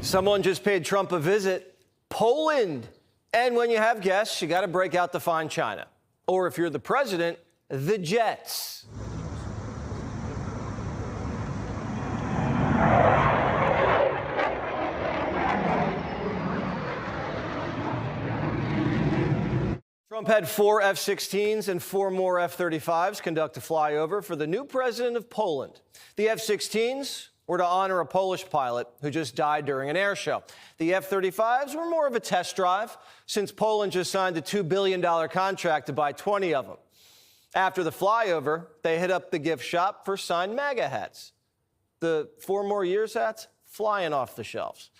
Someone just paid Trump a visit. Poland. And when you have guests, you got to break out the fine china. Or if you're the president, the jets. Trump had 4 F-16s and 4 more F-35s conduct a flyover for the new president of Poland. The F-16s were to honor a Polish pilot who just died during an air show. The F-35s were more of a test drive, since Poland just signed a $2 billion contract to buy 20 of them. After the flyover, they hit up the gift shop for signed MAGA hats. The 4 more years hats flying off the shelves.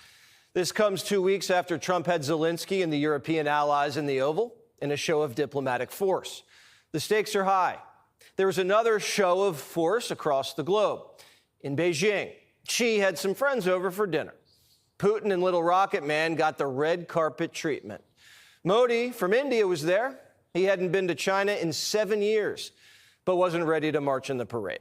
This comes 2 weeks after Trump had Zelensky and the European allies in the Oval in a show of diplomatic force. The stakes are high. There was another show of force across the globe. In Beijing, Xi had some friends over for dinner. Putin and Little Rocket Man got the red carpet treatment. Modi from India was there. He hadn't been to China in 7 years, but wasn't ready to march in the parade.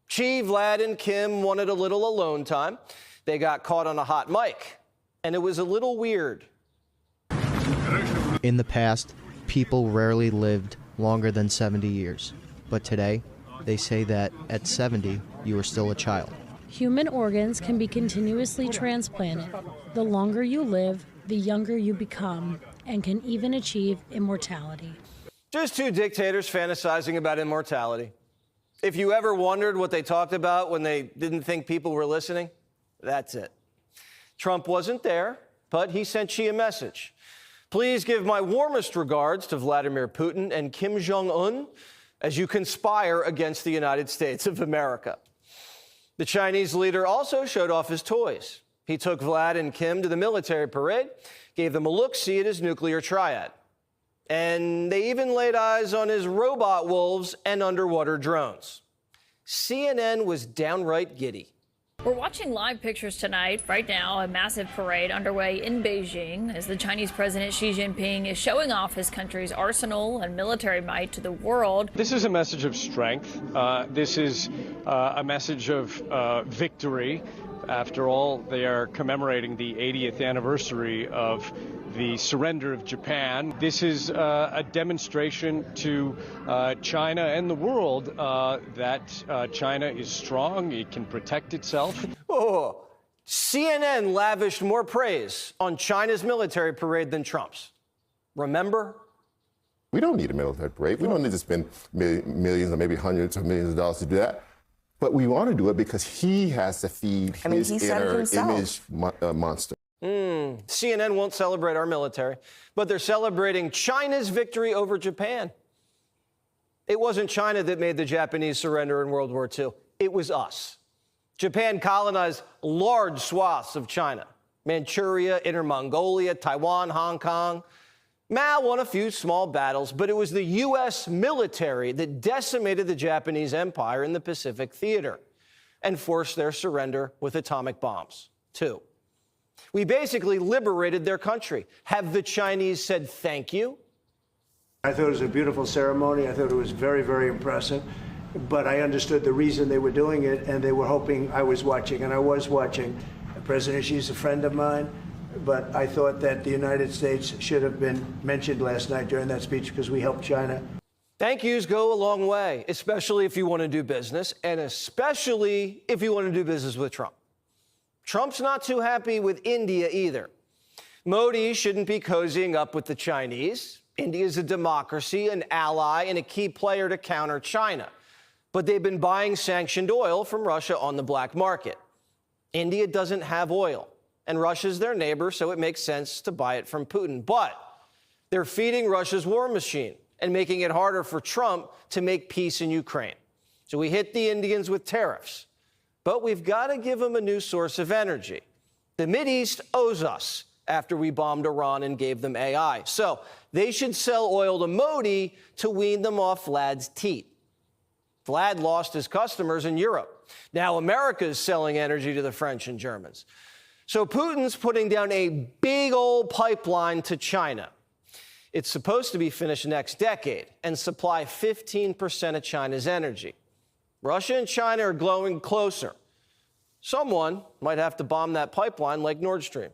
Xi, Vlad, and Kim wanted a little alone time. They got caught on a hot mic, and it was a little weird. In the past, people rarely lived longer than 70 years. But today, they say that at 70, you are still a child. Human organs can be continuously transplanted. The longer you live, the younger you become, and can even achieve immortality. Just 2 dictators fantasizing about immortality. If you ever wondered what they talked about when they didn't think people were listening, that's it. Trump wasn't there, but he sent Xi a message. Please give my warmest regards to Vladimir Putin and Kim Jong-un as you conspire against the United States of America. The Chinese leader also showed off his toys. He took Vlad and Kim to the military parade, gave them a look-see at his nuclear triad. And they even laid eyes on his robot wolves and underwater drones. CNN was downright giddy. We're watching live pictures tonight. Right now, a massive parade underway in Beijing as the Chinese President Xi Jinping is showing off his country's arsenal and military might to the world. This is a message of strength. This is a message of victory. After all, they are commemorating the 80th anniversary of the surrender of Japan. This is a demonstration to China and the world that China is strong, it can protect itself. Oh, CNN lavished more praise on China's military parade than Trump's. Remember? We don't need a military parade. We don't need to spend millions or maybe hundreds of millions of dollars to do that. But we want to do it because he has to feed his inner image monster. CNN won't celebrate our military, but they're celebrating China's victory over Japan. It wasn't China that made the Japanese surrender in World War II. It was us. Japan colonized large swaths of China: Manchuria, Inner Mongolia, Taiwan, Hong Kong. Mao won a few small battles, but it was the U.S. military that decimated the Japanese empire in the Pacific theater and forced their surrender with atomic bombs, too. We basically liberated their country. Have the Chinese said thank you? I thought it was a beautiful ceremony. I thought it was very, very impressive. But I understood the reason they were doing it, and they were hoping I was watching, and I was watching. President Xi's a friend of mine, but I thought that the United States should have been mentioned last night during that speech because we helped China. Thank yous go a long way, especially if you want to do business, and especially if you want to do business with Trump. Trump's not too happy with India either. Modi shouldn't be cozying up with the Chinese. India is a democracy, an ally, and a key player to counter China. But they've been buying sanctioned oil from Russia on the black market. India doesn't have oil, and Russia's their neighbor, so it makes sense to buy it from Putin. But they're feeding Russia's war machine and making it harder for Trump to make peace in Ukraine. So we hit the Indians with tariffs. But we've got to give them a new source of energy. The Mideast owes us after we bombed Iran and gave them AI. So they should sell oil to Modi to wean them off Vlad's teat. Vlad lost his customers in Europe. Now America is selling energy to the French and Germans. So Putin's putting down a big old pipeline to China. It's supposed to be finished next decade and supply 15% of China's energy. Russia and China are growing closer. Someone might have to bomb that pipeline like Nord Stream.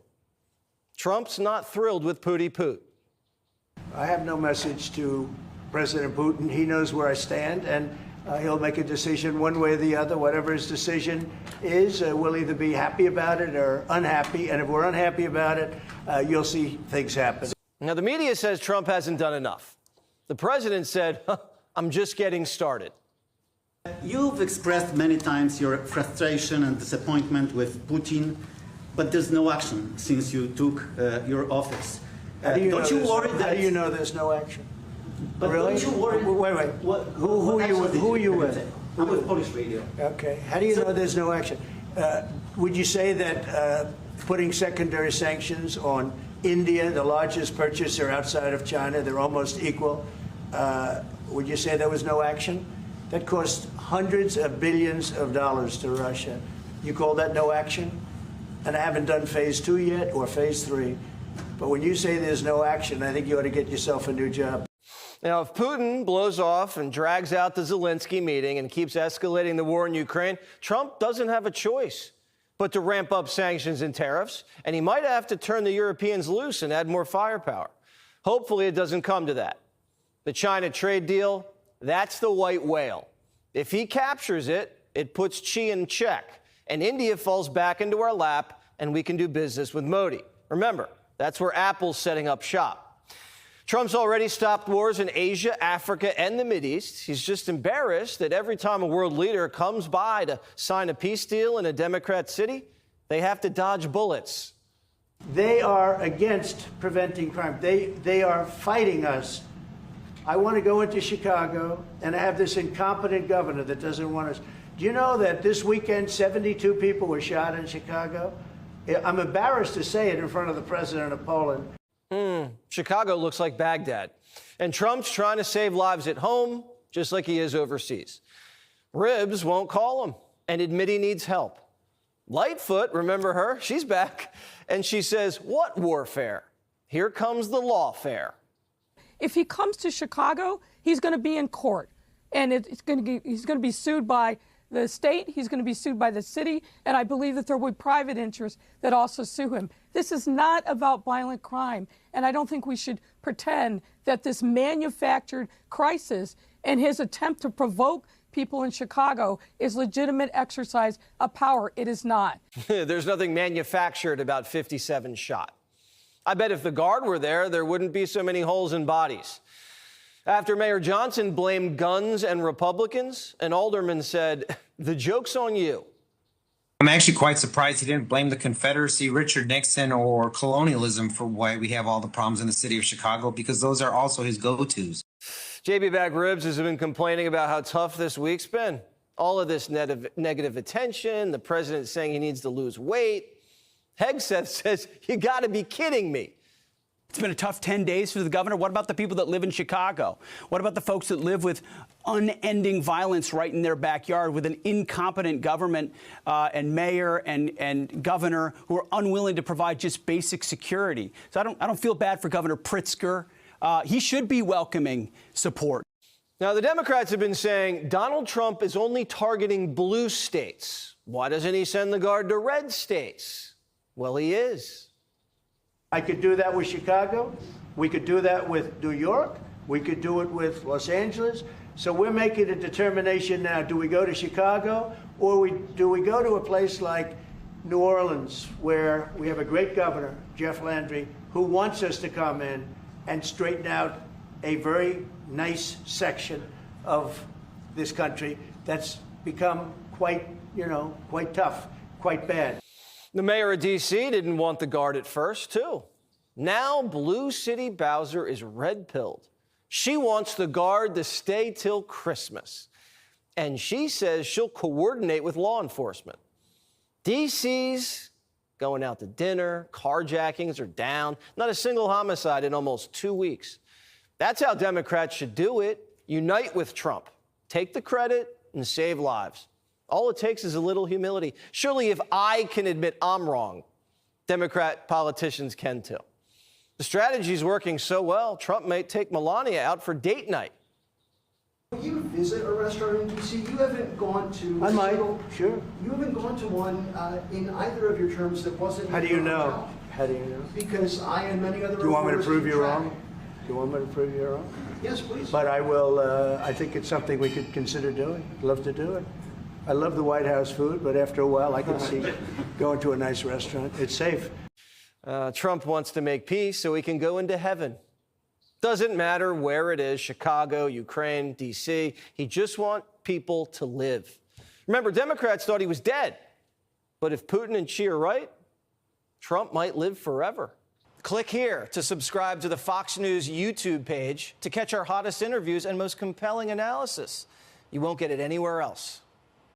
Trump's not thrilled with Pooty Poot. I have no message to President Putin. He knows where I stand, and he'll make a decision one way or the other. Whatever his decision is, we'll either be happy about it or unhappy. And if we're unhappy about it, you'll see things happen. Now, the media says Trump hasn't done enough. The president said, I'm just getting started. You've expressed many times your frustration and disappointment with Putin, but there's no action since you took your office. Don't you worry that? How do you know there's no action? But really? Don't you worry? Wait. Who are you with? I'm with Polish radio. Okay. How do you know there's no action? Would you say that putting secondary sanctions on India, the largest purchaser outside of China, they're almost equal, would you say there was no action? That cost hundreds of billions of dollars to Russia. You call that no action? And I haven't done phase 2 yet or phase 3. But when you say there's no action, I think you ought to get yourself a new job. Now, if Putin blows off and drags out the Zelensky meeting and keeps escalating the war in Ukraine, Trump doesn't have a choice but to ramp up sanctions and tariffs, and he might have to turn the Europeans loose and add more firepower. Hopefully it doesn't come to that. The China trade deal, that's the white whale. If he captures it, it puts Xi in check, and India falls back into our lap, and we can do business with Modi. Remember, that's where Apple's setting up shop. Trump's already stopped wars in Asia, Africa, and the Mideast. He's just embarrassed that every time a world leader comes by to sign a peace deal in a Democrat city, they have to dodge bullets. They are against preventing crime. They are fighting us. I want to go into Chicago, and I have this incompetent governor that doesn't want us. Do you know that this weekend 72 people were shot in Chicago? I'm embarrassed to say it in front of the president of Poland. Chicago looks like Baghdad. And Trump's trying to save lives at home, just like he is overseas. Ribs won't call him and admit he needs help. Lightfoot, remember her? She's back. And she says, what warfare? Here comes the lawfare. If he comes to Chicago, he's going to be in court. And he's going to be sued by the state, he's going to be sued by the city, and I believe that there will be private interests that also sue him. This is not about violent crime, and I don't think we should pretend that this manufactured crisis and his attempt to provoke people in Chicago is legitimate exercise of power. It is not. There's nothing manufactured about 57 shot. I bet if the Guard were there, there wouldn't be so many holes in bodies. After Mayor Johnson blamed guns and Republicans, an alderman said, the joke's on you. I'm actually quite surprised he didn't blame the Confederacy, Richard Nixon, or colonialism for why we have all the problems in the city of Chicago, because those are also his go-tos. JB Back Ribs has been complaining about how tough this week's been. All of this negative attention, the president saying he needs to lose weight. Hegseth says, you got to be kidding me. It's been a tough 10 days for the governor. What about the people that live in Chicago? What about the folks that live with unending violence right in their backyard, with an incompetent government and mayor and governor who are unwilling to provide just basic security? So I don't feel bad for Governor Pritzker. He should be welcoming support. Now, the Democrats have been saying Donald Trump is only targeting blue states. Why doesn't he send the Guard to red states? Well, he is. I could do that with Chicago. We could do that with New York. We could do it with Los Angeles. So we're making a determination now. Do we go to Chicago, or do we go to a place like New Orleans, where we have a great governor, Jeff Landry, who wants us to come in and straighten out a very nice section of this country that's become quite tough, quite bad. The mayor of D.C. didn't want the Guard at first, too. Now, Blue City Bowser is red-pilled. She wants the Guard to stay till Christmas. And she says she'll coordinate with law enforcement. D.C.'s going out to dinner, carjackings are down, not a single homicide in almost 2 weeks. That's how Democrats should do it. Unite with Trump. Take the credit and save lives. All it takes is a little humility. Surely if I can admit I'm wrong, Democrat politicians can too. The strategy is working so well, Trump may take Melania out for date night. Will you visit a restaurant in D.C.? You haven't gone to. I might. Sure. You haven't gone to one in either of your terms that wasn't. How do you know? How do you know? Because I and many other. Do you want me to prove you wrong? Do you want me to prove you wrong? Yes, please. But I will. I think it's something we could consider doing. I'd love to do it. I love the White House food, but after a while, I can see going to a nice restaurant. It's safe. Trump wants to make peace so he can go into heaven. Doesn't matter where it is, Chicago, Ukraine, D.C. He just wants people to live. Remember, Democrats thought he was dead. But if Putin and Xi are right, Trump might live forever. Click here to subscribe to the Fox News YouTube page to catch our hottest interviews and most compelling analysis. You won't get it anywhere else.